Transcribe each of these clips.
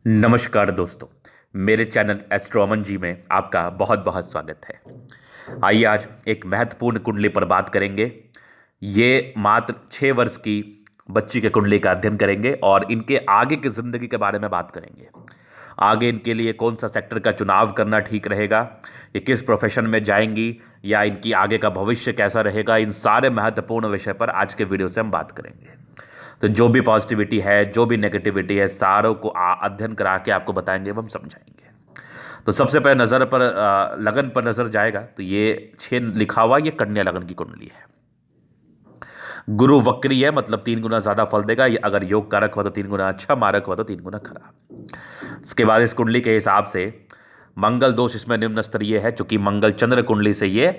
नमस्कार दोस्तों। मेरे चैनल एस्ट्रो अमन जी में आपका बहुत बहुत स्वागत है। आइए आज एक महत्वपूर्ण कुंडली पर बात करेंगे। ये मात्र 6 वर्ष की बच्ची के कुंडली का अध्ययन करेंगे और इनके आगे की जिंदगी के बारे में बात करेंगे। आगे इनके लिए कौन सा सेक्टर का चुनाव करना ठीक रहेगा, ये किस प्रोफेशन में जाएंगी या इनकी आगे का भविष्य कैसा रहेगा, इन सारे महत्वपूर्ण विषय पर आज के वीडियो से हम बात करेंगे। तो जो भी पॉजिटिविटी है, जो भी नेगेटिविटी है, सारों को अध्ययन करा के आपको बताएंगे, हम समझाएंगे। तो सबसे पहले नज़र पर लगन पर नज़र जाएगा तो ये 6 लिखा हुआ, ये कन्या लगन की कुंडली है। गुरु वक्री है, मतलब 3 गुना ज़्यादा फल देगा। ये अगर योग कारक हुआ तो 3 गुना अच्छा, मारक हुआ तो 3 गुना खराब। इसके बाद इस कुंडली के हिसाब से मंगल दोष इसमें निम्न स्तरीय है, चूंकि मंगल चंद्र कुंडली से ये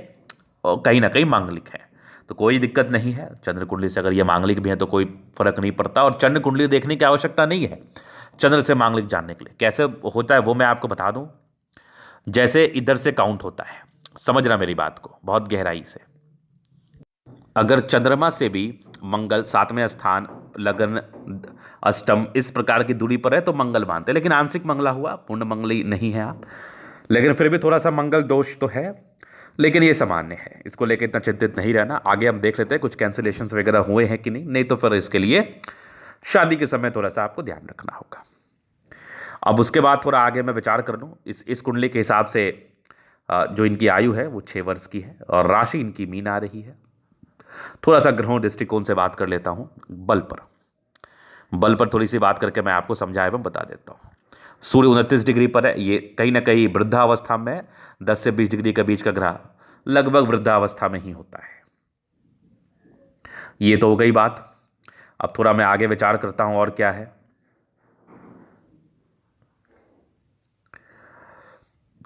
कहीं ना कहीं मांगलिक है, तो कोई दिक्कत नहीं है। चंद्र कुंडली से अगर ये मांगलिक भी है तो कोई फर्क नहीं पड़ता, और चंद्र कुंडली देखने की आवश्यकता नहीं है चंद्र से मांगलिक जानने के लिए। कैसे होता है वो मैं आपको बता दूं। जैसे इधर से काउंट होता है, समझना मेरी बात को बहुत गहराई से। अगर चंद्रमा से भी मंगल 7वें स्थान, लगन, अष्टम, इस प्रकार की दूरी पर है तो मंगल मानते हैं, लेकिन आंशिक मंगला हुआ, पूर्ण मंगली नहीं है आप। लेकिन फिर भी थोड़ा सा मंगल दोष तो है, लेकिन ये सामान्य है, इसको लेकर इतना चिंतित नहीं रहना। आगे हम देख लेते हैं कुछ कैंसिलेशंस वगैरह हुए हैं कि नहीं, नहीं तो फिर इसके लिए शादी के समय थोड़ा सा आपको ध्यान रखना होगा। अब उसके बाद थोड़ा आगे मैं विचार कर लूँ इस कुंडली के हिसाब से। जो इनकी आयु है वो 6 वर्ष की है और राशि इनकी मीन आ रही है। थोड़ा सा ग्रहों दृष्टिकोण से बात कर लेता हूँ। बल पर थोड़ी सी बात करके मैं आपको समझा एवं बता देता हूँ। सूर्य 29 डिग्री पर है, ये कहीं ना कहीं वृद्धावस्था में 10 से 20 डिग्री के बीच का ग्रह लगभग वृद्धावस्था में ही होता है। ये तो हो गई बात। अब थोड़ा मैं आगे विचार करता हूं और क्या है।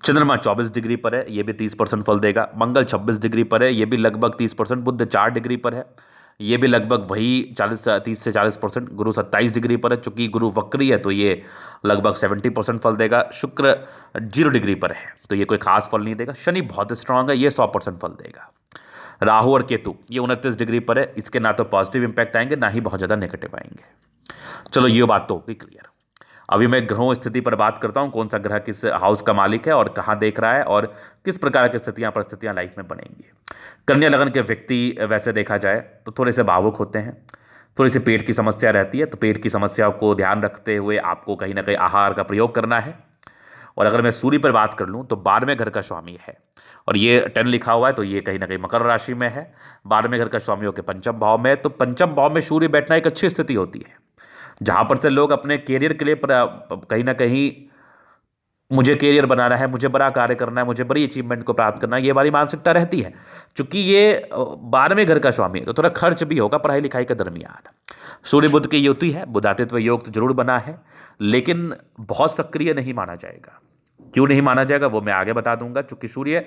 चंद्रमा 24 डिग्री पर है, ये भी 30% फल देगा। मंगल 26 डिग्री पर है, ये भी लगभग 30%। बुध 4 डिग्री पर है, ये भी लगभग वही 30 से 40%। गुरु 27 डिग्री पर है, चूंकि गुरु वक्री है तो ये लगभग 70% फल देगा। शुक्र 0 डिग्री पर है तो ये कोई खास फल नहीं देगा। शनि बहुत स्ट्रांग है, ये 100% फल देगा। राहु और केतु ये 29 डिग्री पर है, इसके ना तो पॉजिटिव इंपैक्ट आएंगे ना ही बहुत ज़्यादा नेगेटिव आएंगे। चलो ये बात तो होगी क्लियर। अभी मैं ग्रहों स्थिति पर बात करता हूं, कौन सा ग्रह किस हाउस का मालिक है और कहां देख रहा है और किस प्रकार की स्थितियां परिस्थितियां लाइफ में बनेंगी। कन्या लगन के व्यक्ति वैसे देखा जाए तो थोड़े से भावुक होते हैं, थोड़ी सी पेट की समस्या रहती है, तो पेट की समस्या को ध्यान रखते हुए आपको कहीं ना कहीं आहार का प्रयोग करना है। और अगर मैं सूर्य पर बात कर लूँ तो 12वें घर का स्वामी है और ये 10 लिखा हुआ है, तो ये कहीं ना कहीं मकर राशि में है। 12वें घर का स्वामी होकर पंचम भाव में है, तो पंचम भाव में सूर्य बैठना एक अच्छी स्थिति होती है, जहां पर से लोग अपने कैरियर के लिए कहीं ना कहीं, मुझे कैरियर बनाना है, मुझे बड़ा कार्य करना है, मुझे बड़ी अचीवमेंट को प्राप्त करना है, ये वाली मानसिकता रहती है। चूंकि ये 12वें घर का स्वामी है तो थोड़ा खर्च भी होगा पढ़ाई लिखाई के दरमियान। सूर्य बुध की युति है, बुधातित्व योग तो जरूर बना है, लेकिन बहुत सक्रिय नहीं माना जाएगा। क्यों नहीं माना जाएगा वो मैं आगे बता दूंगा। चूंकि सूर्य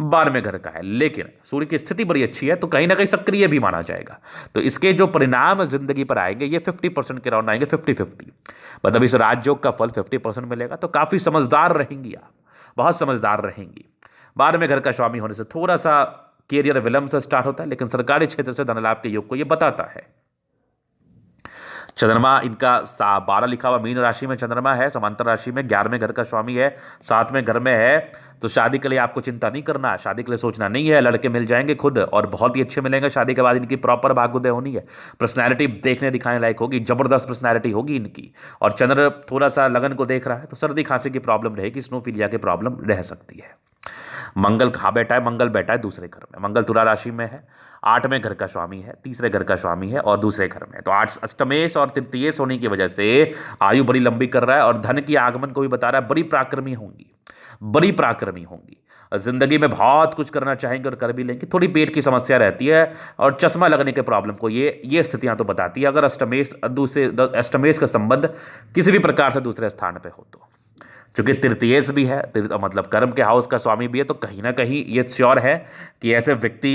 12वें घर का है, लेकिन सूर्य की स्थिति बड़ी अच्छी है तो कहीं ना कहीं सक्रिय भी माना जाएगा। तो इसके जो परिणाम जिंदगी पर आएंगे ये 50% के राउंड आएंगे, 50-50। मतलब इस राजयोग का फल 50% मिलेगा, तो काफी समझदार रहेंगी आप, बहुत समझदार रहेंगी। 12वें घर का स्वामी होने से थोड़ा सा कैरियर विलंब से स्टार्ट होता है, लेकिन सरकारी क्षेत्र से धन लाभ के योग को यह बताता है। चंद्रमा इनका 12 लिखा हुआ, मीन राशि में चंद्रमा है, समांतर राशि में 11वें घर का स्वामी है, 7वें घर में है। तो शादी के लिए आपको चिंता नहीं करना, शादी के लिए सोचना नहीं है, लड़के मिल जाएंगे खुद और बहुत ही अच्छे मिलेंगे। शादी के बाद इनकी प्रॉपर भाग्योदय होनी है, पर्सनैलिटी देखने दिखाने लायक होगी, जबरदस्त पर्सनैलिटी होगी इनकी। और चंद्र थोड़ा सा लगन को देख रहा है तो सर्दी खांसी की प्रॉब्लम रहेगी, स्नोफीलिया की प्रॉब्लम रह सकती है। मंगल कहाँ बैठा है, मंगल बैठा है दूसरे घर में, मंगल तुला राशि में है, 8वें घर का स्वामी है, तीसरे घर का स्वामी है और दूसरे घर में। तो आठ अष्टमेश और तृतीयेश होने की वजह से आयु बड़ी लंबी कर रहा है और धन की आगमन को भी बता रहा है। बड़ी पराक्रमी होंगी, बड़ी पराक्रमी होंगी, जिंदगी में बहुत कुछ करना चाहेंगे और कर भी लेंगे। थोड़ी पेट की समस्या रहती है और चश्मा लगने के प्रॉब्लम को ये स्थितियां तो बताती है, अगर अष्टमेश का संबंध किसी भी प्रकार से दूसरे स्थान पे हो तो। चूंकि तृतीयेश भी है, मतलब कर्म के हाउस का स्वामी भी है, तो कहीं ना कहीं ये श्योर है कि ऐसे व्यक्ति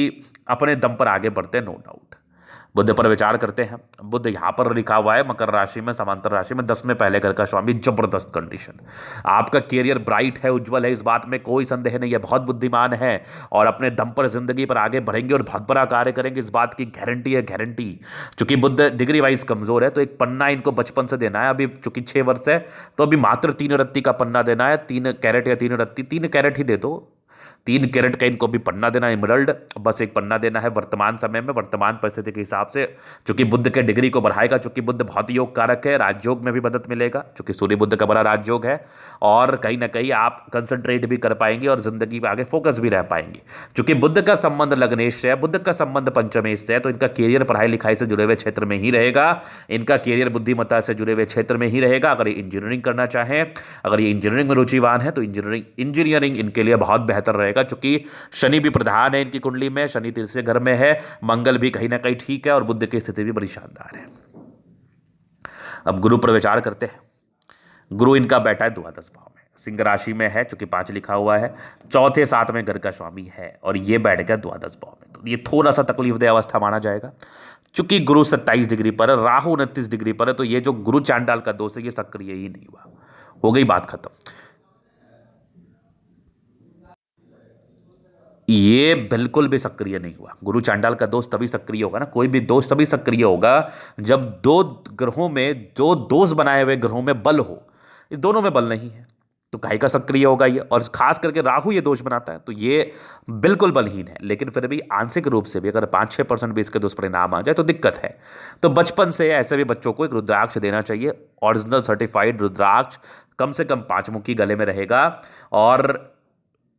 अपने दम पर आगे बढ़ते हैं, नो डाउट। बुध पर विचार करते हैं। बुध यहाँ पर लिखा हुआ है मकर राशि में, समांतर राशि में, 10 में पहले घर का स्वामी, जबरदस्त कंडीशन। आपका कैरियर ब्राइट है, उज्जवल है, इस बात में कोई संदेह नहीं है। बहुत बुद्धिमान है और अपने दम पर जिंदगी पर आगे बढ़ेंगे और बहुत बड़ा कार्य करेंगे, इस बात की गारंटी है, गारंटी। चूंकि बुध डिग्री वाइज कमजोर है तो एक पन्ना इनको बचपन से देना है। अभी चूंकि 6 वर्ष है तो अभी मात्र 3 रत्ती का पन्ना देना है। 3 कैरेट या 3 रत्ती, 3 कैरेट ही दे दो। 3 कैरेट का इनको भी पन्ना देना, एमरल्ड, बस एक पन्ना देना है वर्तमान समय में, वर्तमान परिस्थिति के हिसाब से। चूंकि बुद्ध के डिग्री को बढ़ाएगा, चूंकि बुद्ध बहुत योग कारक है, राजयोग में भी मदद मिलेगा, चूंकि सूर्य बुद्ध का बड़ा राजयोग है। और कहीं ना कहीं आप कंसंट्रेट भी कर पाएंगे और जिंदगी में आगे फोकस भी रह पाएंगे। चूंकि बुद्ध का संबंध लग्नेश से है, बुद्ध का संबंध पंचमेश से है, तो इनका कैरियर पढ़ाई लिखाई से जुड़े हुए क्षेत्र में ही रहेगा। इनका कैरियर बुद्धिमत्ता से जुड़े हुए क्षेत्र में ही रहेगा। अगर ये इंजीनियरिंग करना चाहें, अगर ये इंजीनियरिंग में रुचिवान है तो इंजीनियरिंग इनके लिए बहुत बेहतर रहेगा। चूंकि शनि भी प्रधान है इनकी कुंडली में, शनि तीसरे घर में है, मंगल भी कहीं ना कहीं ठीक है और बुध की स्थिति भी बड़ी शानदार है। अब गुरु पर विचार करते हैं। गुरु इनका बैठा है द्वादश भाव में, सिंह राशि में है, चूंकि 5 लिखा हुआ है, चौथे 7वें घर का स्वामी है और ये बैठ गया द्वादश भाव में, तो ये थोड़ा सा तकलीफदेह अवस्था माना जाएगा। चूंकि गुरु 27 डिग्री पर है, राहु 29 डिग्री पर है, तो ये जो गुरु चांडाल का दोष है ये सक्रिय ही नहीं हुआ, हो गई बात खत्म। ये बिल्कुल भी सक्रिय नहीं हुआ। गुरु चांडाल का दोष तभी सक्रिय होगा ना, कोई भी दोष तभी सक्रिय होगा जब दो ग्रहों में, दो दोष बनाए हुए ग्रहों में बल हो। इस दोनों में बल नहीं है तो काहे का सक्रिय होगा ये, और खास करके राहु ये दोष बनाता है तो ये बिल्कुल बलहीन है। लेकिन फिर भी आंशिक रूप से भी अगर 5-6% भी इसके दुष्परिणाम आ जाए तो दिक्कत है। तो बचपन से ऐसे भी बच्चों को एक रुद्राक्ष देना चाहिए, ओरिजिनल सर्टिफाइड रुद्राक्ष, कम से कम 5 मुखी गले में रहेगा। और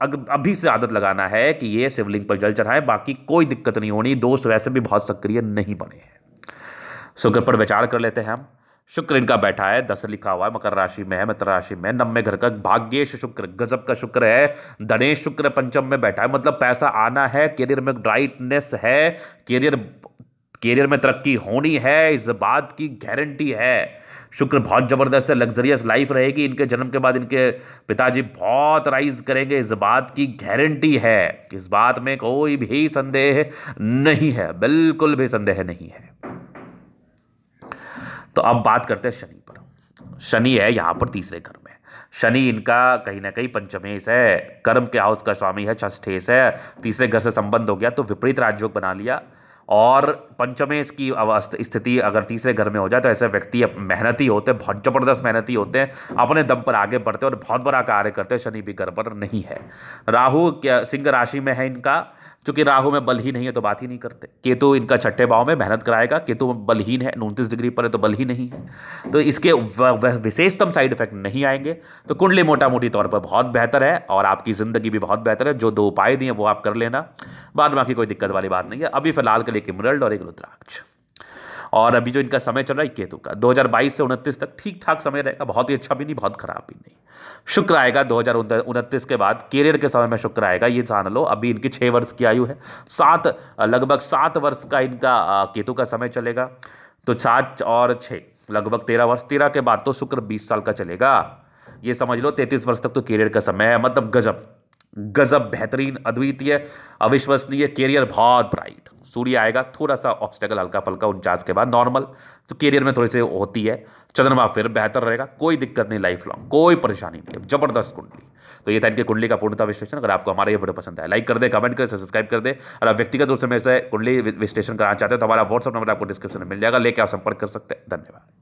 अभी से आदत लगाना है कि ये शिवलिंग पर जल चढ़ाएं, बाकी कोई दिक्कत नहीं होनी। दोस्त वैसे भी बहुत सक्रिय नहीं बने हैं। शुक्र पर विचार कर लेते हैं हम। शुक्र इनका बैठा है, 10 लिखा हुआ है, मकर राशि में है, मित्र राशि में, 9वें घर का भाग्येश शुक्र, गजब का शुक्र है। धनेश शुक्र पंचम में बैठा है, मतलब पैसा आना है, करियर में ब्राइटनेस है, करियर में तरक्की होनी है, इस बात की गारंटी है। शुक्र बहुत जबरदस्त है, लग्जरियस लाइफ रहेगी। इनके जन्म के बाद इनके पिताजी बहुत राइज करेंगे, इस बात की गारंटी है। इस बात में कोई भी संदेह नहीं है, बिल्कुल भी संदेह नहीं है। तो अब बात करते हैं शनि पर। शनि है यहां पर तीसरे घर में। शनि इनका कहीं ना कहीं पंचमेश है, कर्म के हाउस का स्वामी है, षष्ठेश है, तीसरे घर से संबंध हो गया तो विपरीत राजयोग बना लिया। और पंचमेश की स्थिति अगर तीसरे घर में हो जाए तो ऐसे व्यक्ति मेहनती होते हैं, बहुत जबरदस्त मेहनती होते हैं, अपने दम पर आगे बढ़ते हैं और बहुत बड़ा कार्य करते हैं। शनि भी घर पर नहीं है। राहु क्या सिंह राशि में है इनका, चूंकि राहु में बल ही नहीं है तो बात ही नहीं करते। केतु इनका 6ठे भाव में मेहनत कराएगा, केतु बलहीन है, 29 डिग्री पर है तो बल ही नहीं है, तो इसके विशेषतम साइड इफेक्ट नहीं आएंगे। तो कुंडली मोटा मोटी तौर पर बहुत बेहतर है और आपकी जिंदगी भी बहुत बेहतर है। जो 2 उपाय दिए वो आप कर लेना, बाद बाकी कोई दिक्कत वाली बात नहीं है। अभी फिलहाल के लिए एक इमरल्ड और एक रुद्राक्ष। और अभी जो इनका समय चल रहा है केतु का, 2022 से 29 तक ठीक ठाक समय रहेगा, बहुत ही अच्छा भी नहीं, बहुत खराब भी नहीं। शुक्र आएगा 2029 के बाद, कैरियर के समय में शुक्र आएगा, ये जान लो। अभी इनकी 6 वर्ष की आयु है, लगभग 7 वर्ष का इनका केतु का समय चलेगा, तो 7 और 6 लगभग 13 वर्ष। 13 के बाद तो शुक्र 20 साल का चलेगा, ये समझ लो 33 वर्ष तक तो कैरियर का समय है। मतलब गजब गजब, बेहतरीन, अद्वितीय, अविश्वसनीय, कैरियर बहुत ब्राइट। सूर्य आएगा, थोड़ा सा ऑब्स्टेकल हल्का फल्का 49 के बाद नॉर्मल, तो कैरियर में थोड़ी सी होती है। चंद्रमा फिर बेहतर रहेगा, कोई दिक्कत नहीं, लाइफ लॉन्ग कोई परेशानी नहीं है, जबरदस्त कुंडली। तो ये था इनकी कुंडली का पूर्णता विश्लेषण। अगर आपको हमारा ये वीडियो पसंद आया, लाइक कर दे, कमेंट कर, सब्सक्राइब कर दे। और आप व्यक्तिगत रूप से मेरे से कुंडली विश्लेषण कराना चाहते हो तो हमारा व्हाट्सअप नंबर आपको डिस्क्रिप्शन में मिल जाएगा, लेके आप संपर्क कर सकते हैं। धन्यवाद।